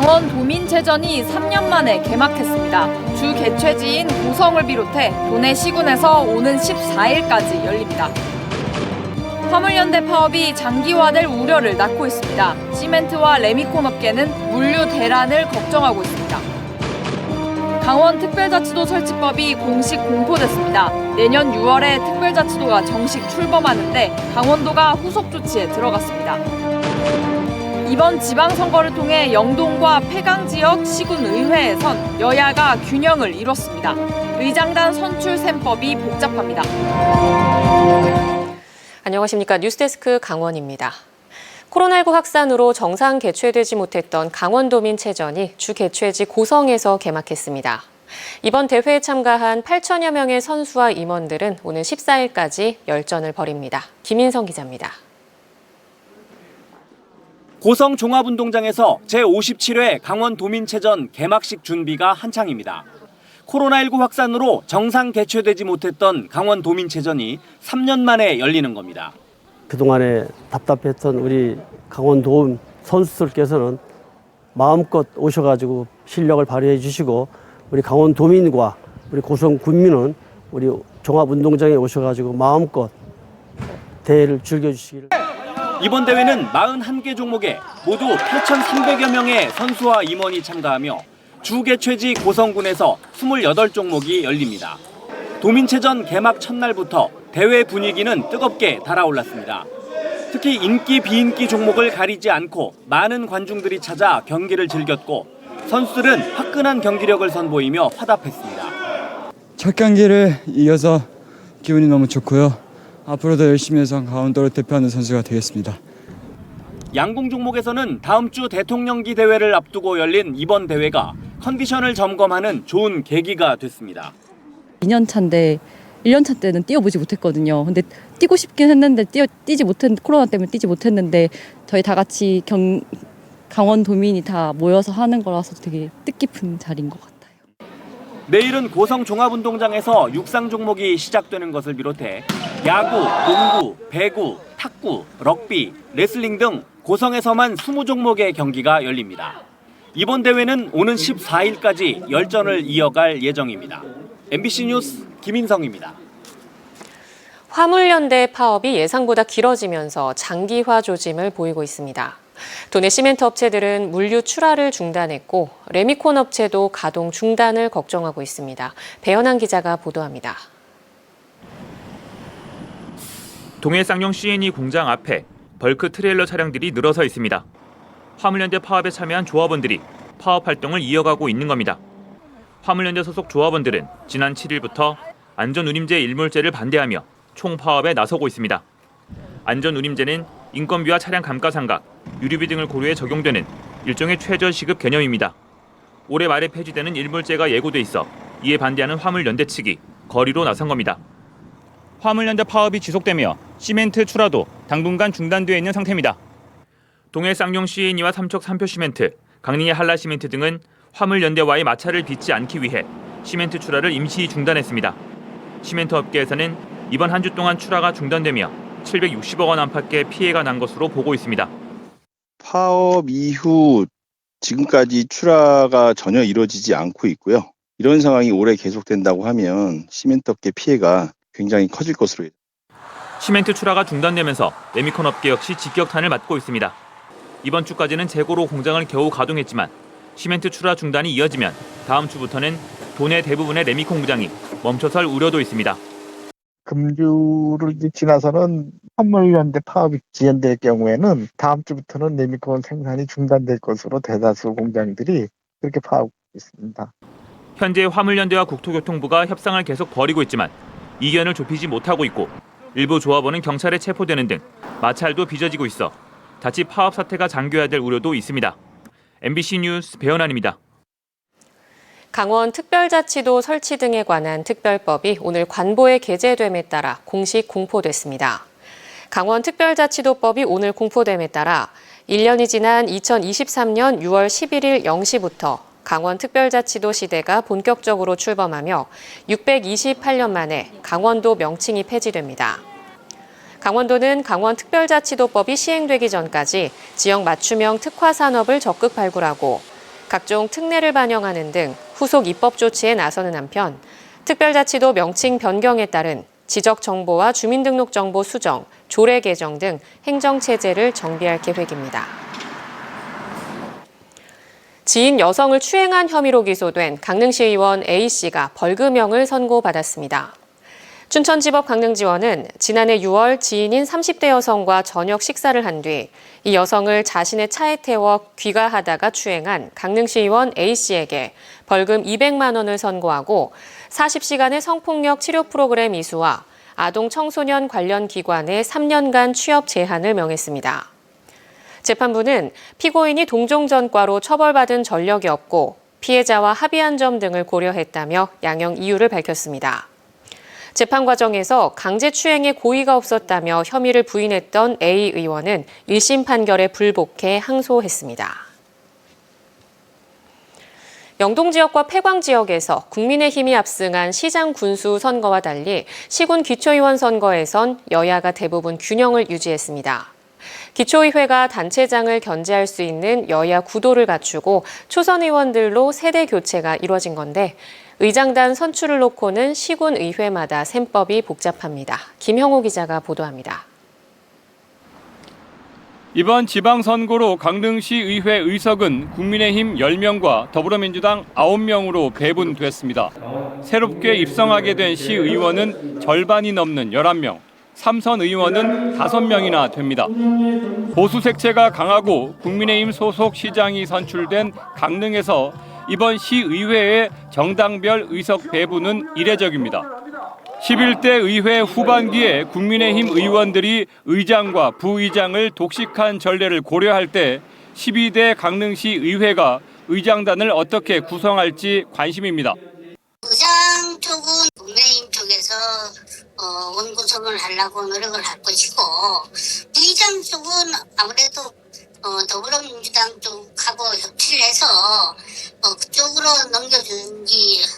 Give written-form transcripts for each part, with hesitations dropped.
강원도민체전이 3년 만에 개막했습니다. 주 개최지인 고성을 비롯해 도내 시군에서 오는 14일까지 열립니다. 화물연대 파업이 장기화될 우려를 낳고 있습니다. 시멘트와 레미콘 업계는 물류 대란을 걱정하고 있습니다. 강원특별자치도 설치법이 공식 공포됐습니다. 내년 6월에 특별자치도가 정식 출범하는데 강원도가 후속 조치에 들어갔습니다. 이번 지방선거를 통해 영동과 폐강 지역 시군의회에선 여야가 균형을 이뤘습니다. 의장단 선출 셈법이 복잡합니다. 안녕하십니까. 뉴스데스크 강원입니다. 코로나19 확산으로 정상 개최되지 못했던 강원도민체전이 주 개최지 고성에서 개막했습니다. 이번 대회에 참가한 8천여 명의 선수와 임원들은 오늘 14일까지 열전을 벌입니다. 김인성 기자입니다. 고성 종합운동장에서 제57회 강원도민체전 개막식 준비가 한창입니다. 코로나19 확산으로 정상 개최되지 못했던 강원도민체전이 3년 만에 열리는 겁니다. 그동안에 답답했던 우리 강원도민 선수들께서는 마음껏 오셔가지고 실력을 발휘해 주시고 우리 강원도민과 우리 고성 군민은 우리 종합운동장에 오셔가지고 마음껏 대회를 즐겨주시기를. 이번 대회는 41개 종목에 모두 8,300여 명의 선수와 임원이 참가하며 주 개최지 고성군에서 28종목이 열립니다. 도민체전 개막 첫날부터 대회 분위기는 뜨겁게 달아올랐습니다. 특히 인기 비인기 종목을 가리지 않고 많은 관중들이 찾아 경기를 즐겼고 선수들은 화끈한 경기력을 선보이며 화답했습니다. 첫 경기를 이겨서 기분이 너무 좋고요. 앞으로도 열심히 해서 강원도를 대표하는 선수가 되겠습니다. 양궁 종목에서는 다음 주 대통령기 대회를 앞두고 열린 이번 대회가 컨디션을 점검하는 좋은 계기가 됐습니다. 2년 차인데 1년 차 때는 뛰어보지 못했거든요. 근데 뛰고 싶긴 했는데 코로나 때문에 뛰지 못했는데 저희 다 같이 강원도민이 다 모여서 하는 거라서 되게 뜻깊은 자리인 것 같아요. 내일은 고성 종합운동장에서 육상 종목이 시작되는 것을 비롯해 야구, 농구, 배구, 탁구, 럭비, 레슬링 등 고성에서만 20종목의 경기가 열립니다. 이번 대회는 오는 14일까지 열전을 이어갈 예정입니다. MBC 뉴스 김인성입니다. 화물연대 파업이 예상보다 길어지면서 장기화 조짐을 보이고 있습니다. 도내 시멘트 업체들은 물류 출하를 중단했고 레미콘 업체도 가동 중단을 걱정하고 있습니다. 배현한 기자가 보도합니다. 동해 쌍용 C&E 공장 앞에 벌크 트레일러 차량들이 늘어서 있습니다. 화물연대 파업에 참여한 조합원들이 파업 활동을 이어가고 있는 겁니다. 화물연대 소속 조합원들은 지난 7일부터 안전운임제 일몰제를 반대하며 총파업에 나서고 있습니다. 안전운임제는 인건비와 차량 감가상각, 유류비 등을 고려해 적용되는 일종의 최저시급 개념입니다. 올해 말에 폐지되는 일몰제가 예고돼 있어 이에 반대하는 화물연대 측이 거리로 나선 겁니다. 화물연대 파업이 지속되며 시멘트 출하도 당분간 중단되어 있는 상태입니다. 동해 쌍용 C&E와 삼척 삼표시멘트, 강릉의 한라시멘트 등은 화물연대와의 마찰을 빚지 않기 위해 시멘트 출하를 임시 중단했습니다. 시멘트 업계에서는 이번 한 주 동안 출하가 중단되며 760억 원 안팎의 피해가 난 것으로 보고 있습니다. 파업 이후 지금까지 출하가 전혀 이루어지지 않고 있고요. 이런 상황이 오래 계속된다고 하면 시멘트 업계 피해가 굉장히 커질 것으로. 시멘트 출하가 중단되면서 레미콘 업계 역시 직격탄을 맞고 있습니다. 이번 주까지는 재고로 공장을 겨우 가동했지만 시멘트 출하 중단이 이어지면 다음 주부터는 도내 대부분의 레미콘 공장이 멈춰설 우려도 있습니다. 금주를 지나서는 화물연대 파업이 지연될 경우에는 다음 주부터는 레미콘 생산이 중단될 것으로 대다수 공장들이 그렇게 파악하고 있습니다. 현재 화물연대와 국토교통부가 협상을 계속 벌이고 있지만 이견을 좁히지 못하고 있고 일부 조합원은 경찰에 체포되는 등 마찰도 빚어지고 있어 자칫 파업 사태가 장기화될 우려도 있습니다. MBC 뉴스 배현환입니다. 강원 특별자치도 설치 등에 관한 특별법이 오늘 관보에 게재됨에 따라 공식 공포됐습니다. 강원 특별자치도법이 오늘 공포됨에 따라 1년이 지난 2023년 6월 11일 0시부터 강원 특별자치도 시대가 본격적으로 출범하며 628년 만에 강원도 명칭이 폐지됩니다. 강원도는 강원 특별자치도법이 시행되기 전까지 지역 맞춤형 특화 산업을 적극 발굴하고 각종 특례를 반영하는 등 후속 입법 조치에 나서는 한편 특별자치도 명칭 변경에 따른 지적정보와 주민등록정보 수정, 조례 개정 등 행정체제를 정비할 계획입니다. 지인 여성을 추행한 혐의로 기소된 강릉시 의원 A씨가 벌금형을 선고받았습니다. 춘천지법 강릉지원은 지난해 6월 지인인 30대 여성과 저녁 식사를 한 뒤 이 여성을 자신의 차에 태워 귀가하다가 추행한 강릉시 의원 A씨에게 벌금 200만 원을 선고하고 40시간의 성폭력 치료 프로그램 이수와 아동 청소년 관련 기관에 3년간 취업 제한을 명했습니다. 재판부는 피고인이 동종전과로 처벌받은 전력이 없고 피해자와 합의한 점 등을 고려했다며 양형 이유를 밝혔습니다. 재판 과정에서 강제추행에 고의가 없었다며 혐의를 부인했던 A 의원은 1심 판결에 불복해 항소했습니다. 영동 지역과 폐광 지역에서 국민의힘이 압승한 시장 군수 선거와 달리 시군 기초의원 선거에선 여야가 대부분 균형을 유지했습니다. 기초의회가 단체장을 견제할 수 있는 여야 구도를 갖추고 초선 의원들로 세대 교체가 이뤄진 건데 의장단 선출을 놓고는 시군 의회마다 셈법이 복잡합니다. 김형호 기자가 보도합니다. 이번 지방선거로 강릉시 의회 의석은 국민의힘 10명과 더불어민주당 9명으로 배분됐습니다. 새롭게 입성하게 된 시의원은 절반이 넘는 11명, 삼선 의원은 5명이나 됩니다. 보수 색채가 강하고 국민의힘 소속 시장이 선출된 강릉에서 이번 시의회의 정당별 의석 배분은 이례적입니다. 11대 의회 후반기에 국민의힘 의원들이 의장과 부의장을 독식한 전례를 고려할 때 12대 강릉시 의회가 의장단을 어떻게 구성할지 관심입니다. 의장 쪽은 국민의힘 쪽에서 원구성을 하려고 노력을 할 것이고 부의장 쪽은 아무래도 더불어민주당 쪽하고 협치를 해서 그쪽으로 넘겨주는 게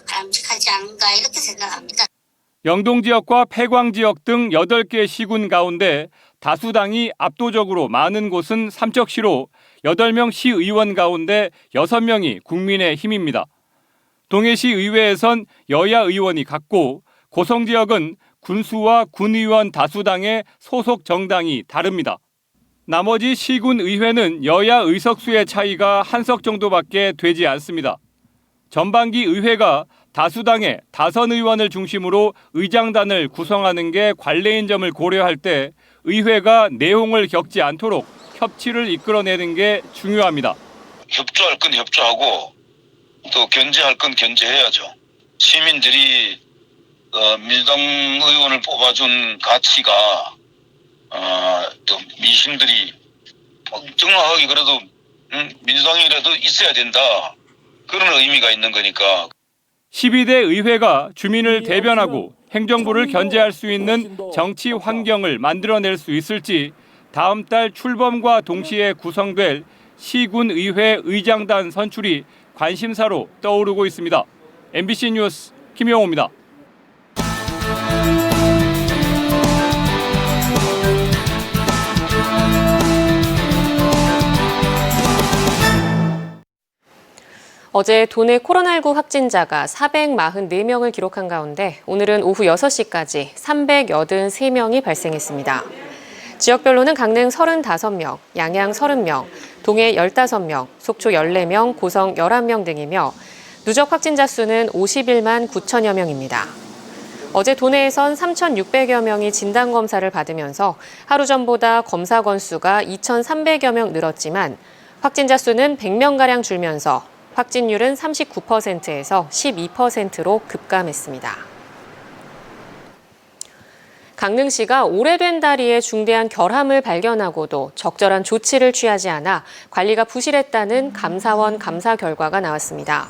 바람직하지 않은가 이렇게 생각합니다. 영동 지역과 폐광 지역 등 8개 시군 가운데 다수당이 압도적으로 많은 곳은 삼척시로 8명 시의원 가운데 6명이 국민의힘입니다. 동해시 의회에선 여야 의원이 같고 고성 지역은 군수와 군의원 다수당의 소속 정당이 다릅니다. 나머지 시군 의회는 여야 의석수의 차이가 한 석 정도밖에 되지 않습니다. 전반기 의회가 다수당의 다선 의원을 중심으로 의장단을 구성하는 게 관례인 점을 고려할 때 의회가 내홍을 겪지 않도록 협치를 이끌어내는 게 중요합니다. 협조할 건 협조하고 또 견제할 건 견제해야죠. 시민들이 민주당 의원을 뽑아준 가치가 또 민심들이 정확하게 그래도 민주당이라도 있어야 된다. 그런 의미가 있는 거니까. 12대 의회가 주민을 대변하고 행정부를 견제할 수 있는 정치 환경을 만들어낼 수 있을지 다음 달 출범과 동시에 구성될 시군 의회 의장단 선출이 관심사로 떠오르고 있습니다. MBC 뉴스 김용호입니다. 어제 도내 코로나19 확진자가 444명을 기록한 가운데 오늘은 오후 6시까지 383명이 발생했습니다. 지역별로는 강릉 35명, 양양 30명, 동해 15명, 속초 14명, 고성 11명 등이며 누적 확진자 수는 51만 9천여 명입니다. 어제 도내에선 3,600여 명이 진단검사를 받으면서 하루 전보다 검사 건수가 2,300여 명 늘었지만 확진자 수는 100명가량 줄면서 확진율은 39%에서 12%로 급감했습니다. 강릉시가 오래된 다리에 중대한 결함을 발견하고도 적절한 조치를 취하지 않아 관리가 부실했다는 감사원 감사 결과가 나왔습니다.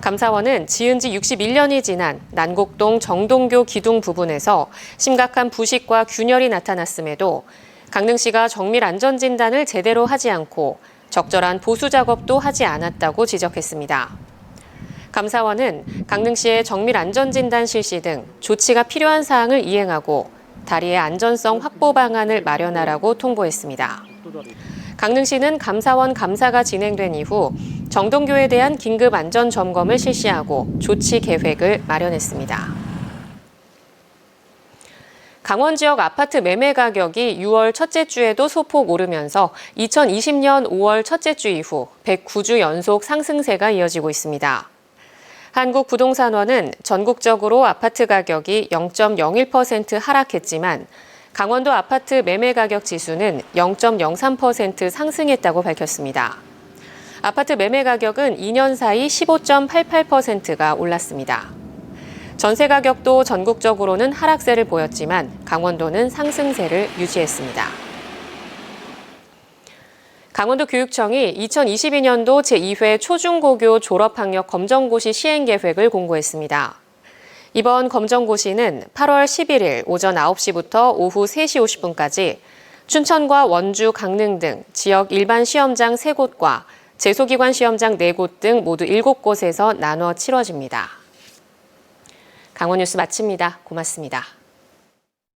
감사원은 지은 지 61년이 지난 난곡동 정동교 기둥 부분에서 심각한 부식과 균열이 나타났음에도 강릉시가 정밀 안전 진단을 제대로 하지 않고 적절한 보수 작업도 하지 않았다고 지적했습니다. 감사원은 강릉시의 정밀 안전 진단 실시 등 조치가 필요한 사항을 이행하고 다리의 안전성 확보 방안을 마련하라고 통보했습니다. 강릉시는 감사원 감사가 진행된 이후 정동교에 대한 긴급 안전 점검을 실시하고 조치 계획을 마련했습니다. 강원 지역 아파트 매매 가격이 6월 첫째 주에도 소폭 오르면서 2020년 5월 첫째 주 이후 109주 연속 상승세가 이어지고 있습니다. 한국부동산원은 전국적으로 아파트 가격이 0.01% 하락했지만 강원도 아파트 매매 가격 지수는 0.03% 상승했다고 밝혔습니다. 아파트 매매 가격은 2년 사이 15.88%가 올랐습니다. 전세 가격도 전국적으로는 하락세를 보였지만 강원도는 상승세를 유지했습니다. 강원도 교육청이 2022년도 제2회 초중고교 졸업학력 검정고시 시행 계획을 공고했습니다. 이번 검정고시는 8월 11일 오전 9시부터 오후 3시 50분까지 춘천과 원주, 강릉 등 지역 일반 시험장 3곳과 재소기관 시험장 4곳 등 모두 7곳에서 나눠 치러집니다. 강원 뉴스 마칩니다. 고맙습니다.